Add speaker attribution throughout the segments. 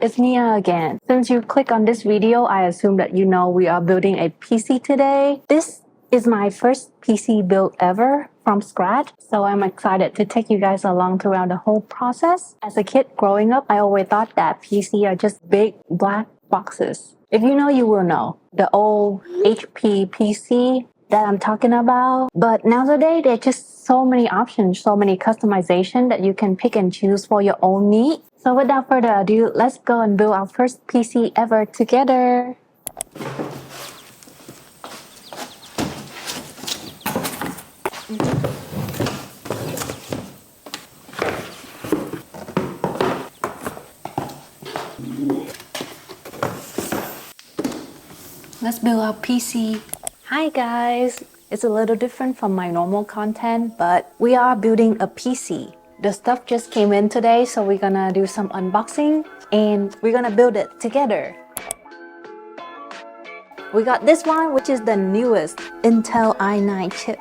Speaker 1: it's Mia again. Since you click on this video, I assume that you know we are building a PC today. This is my first PC build ever from scratch, so I'm excited to take you guys along throughout the whole process. As a kid growing up, I always thought that PC are just big black boxes. If you know, you will know. The old HP PC that I'm talking about. But nowadays, there are just so many options, so many customization that you can pick and choose for your own need. So without further ado, let's go and build our first PC ever together. Let's build our PC. Hi guys! It's a little different from my normal content, but we are building a PC. The stuff just came in today, so we're gonna do some unboxing and we're gonna build it together. We got this one, which is the newest Intel i9 chip.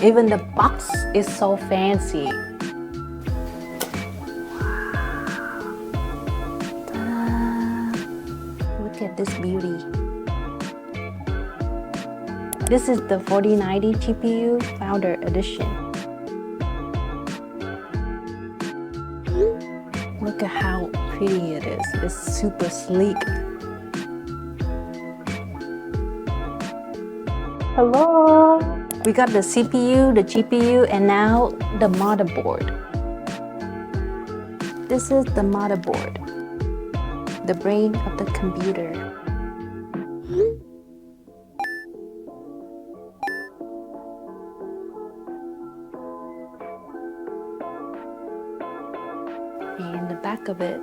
Speaker 1: Even the box is so fancy. Look at this beauty. This is the 4090 GPU Founder Edition. Look at how pretty it is. It's super sleek. Hello! We got the CPU, the GPU, and now the motherboard. This is the motherboard, the brain of the computer. And the back of it.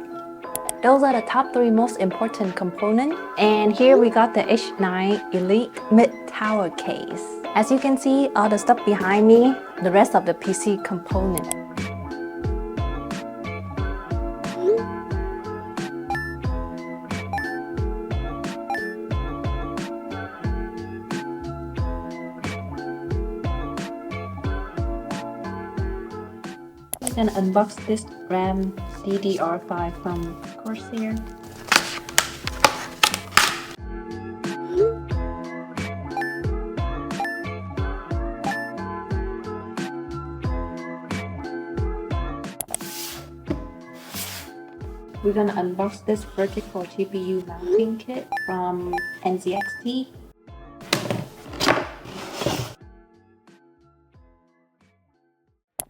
Speaker 1: Those are the top 3 most important components. And here we got the H9 Elite mid-tower case. As you can see, all the stuff behind me, the rest of the PC component. And unbox this RAM DDR5 from Corsair. We're gonna unbox this vertical GPU mounting kit from NZXT.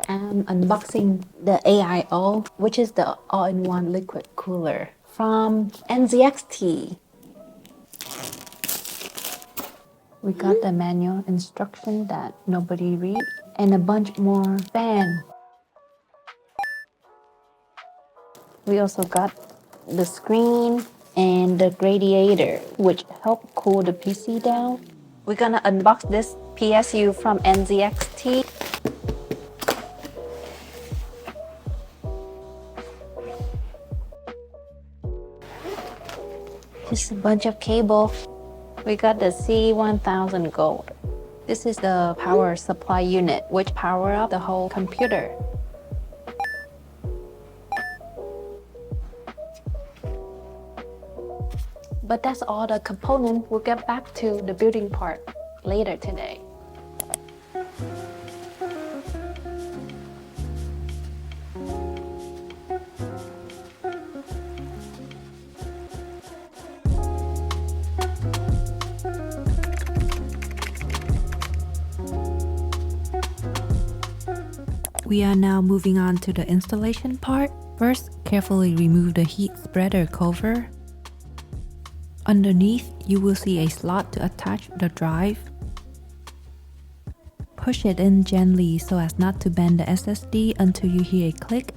Speaker 1: I'm unboxing the AIO, which is the all-in-one liquid cooler from NZXT. We got the manual instruction that nobody read and a bunch more fan. We also got the screen and the radiator, which help cool the PC down. We're gonna unbox this PSU from NZXT. Just a bunch of cable. We got the C1000 Gold. This is the power supply unit, which power up the whole computer. But that's all the components. We'll get back to the building part later today. We are now moving on to the installation part. First, carefully remove the heat spreader cover. Underneath, you will see a slot to attach the drive. Push it in gently so as not to bend the SSD until you hear a click.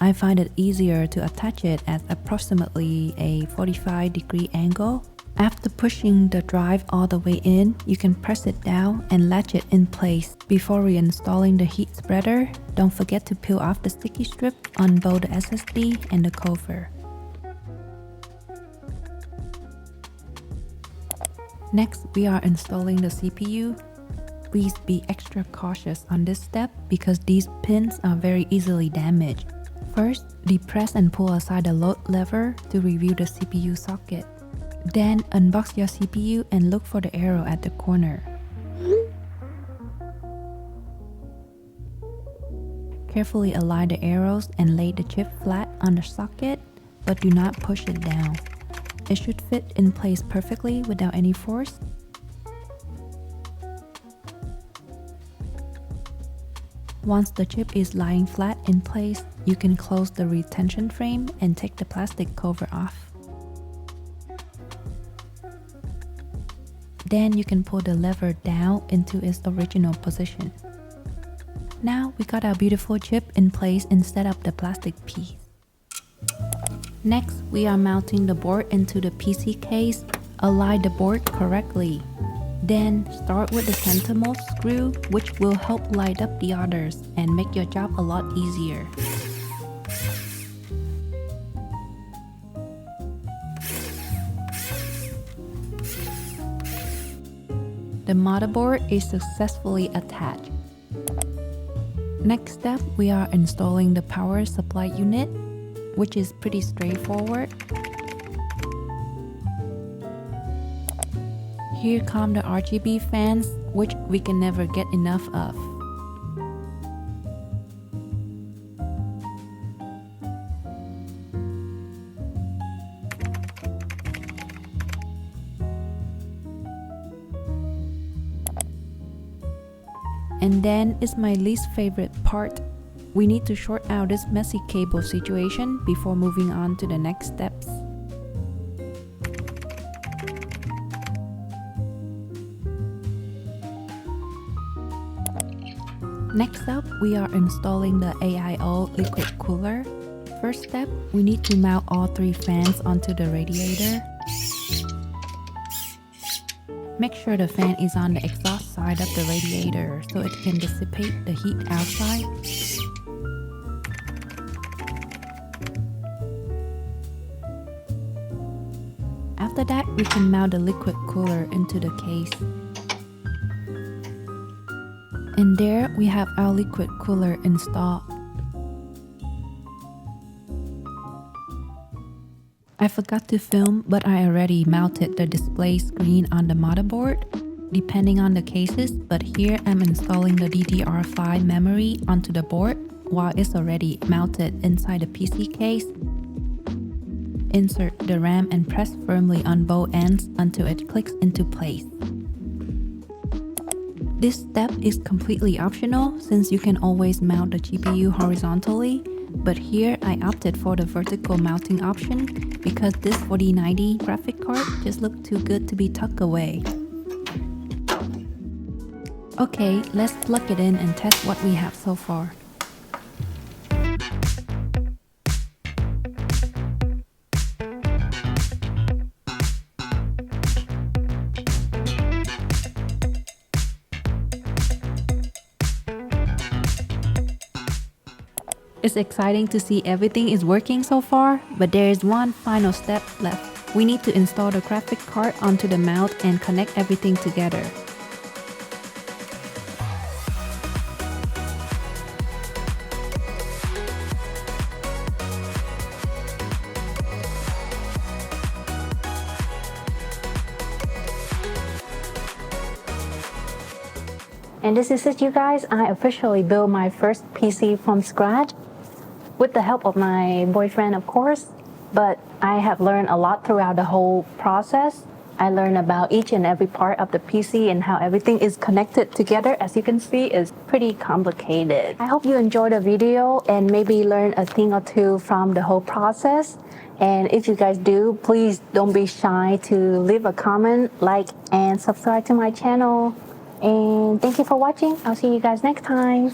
Speaker 1: I find it easier to attach it at approximately a 45-degree angle. After pushing the drive all the way in, you can press it down and latch it in place. Before reinstalling the heat spreader, don't forget to peel off the sticky strip on both the SSD and the cover. Next, we are installing the CPU.
Speaker 2: please be extra cautious on this step because these pins are very easily damaged. First, depress and pull aside the load lever to reveal the CPU socket. Then unbox your CPU and look for the arrow at the corner. Carefully align the arrows and lay the chip flat on the socket, but do not push it down. It should fit in place perfectly without any force. Once the chip is lying flat in place, you can close the retention frame and take the plastic cover off. Then you can pull the lever down into its original position. Now we got our beautiful chip in place instead of the plastic piece. Next, we are mounting the board into the PC case. Align the board correctly. Then start with the centermost screw, which will help light up the others and make your job a lot easier. The motherboard is successfully attached. Next step, we are installing the power supply unit, which is pretty straightforward. Here come the RGB fans, which we can never get enough of. And then is my least favorite part. We need to sort out this messy cable situation before moving on to the next steps. Next up, we are installing the AIO Liquid Cooler. First step, we need to mount all 3 fans onto the radiator. Make sure the fan is on the exhaust side of the radiator so it can dissipate the heat outside. After that, we can mount the liquid cooler into the case. And there we have our liquid cooler installed. I forgot to film, but I already mounted the display screen on the motherboard, depending on the cases, but here I'm installing the DDR5 memory onto the board while it's already mounted inside the PC case. Insert the RAM and press firmly on both ends until it clicks into place. This step is completely optional since you can always mount the GPU horizontally, but here I opted for the vertical mounting option because this 4090 graphic card just looked too good to be tucked away. Okay, let's plug it in and test what we have so far. It's exciting to see everything is working so far, but there is one final step left. We need to install the graphic card onto the mount and connect everything together.
Speaker 1: And this is it, you guys. I officially built my first PC from scratch with the help of my boyfriend, of course. But I have learned a lot throughout the whole process. I learned about each and every part of the PC and how everything is connected together. As you can see, it's pretty complicated. I hope you enjoyed the video and maybe learn a thing or two from the whole process. And if you guys do, please don't be shy to leave a comment, like, and subscribe to my channel. And thank you for watching. I'll see you guys next time.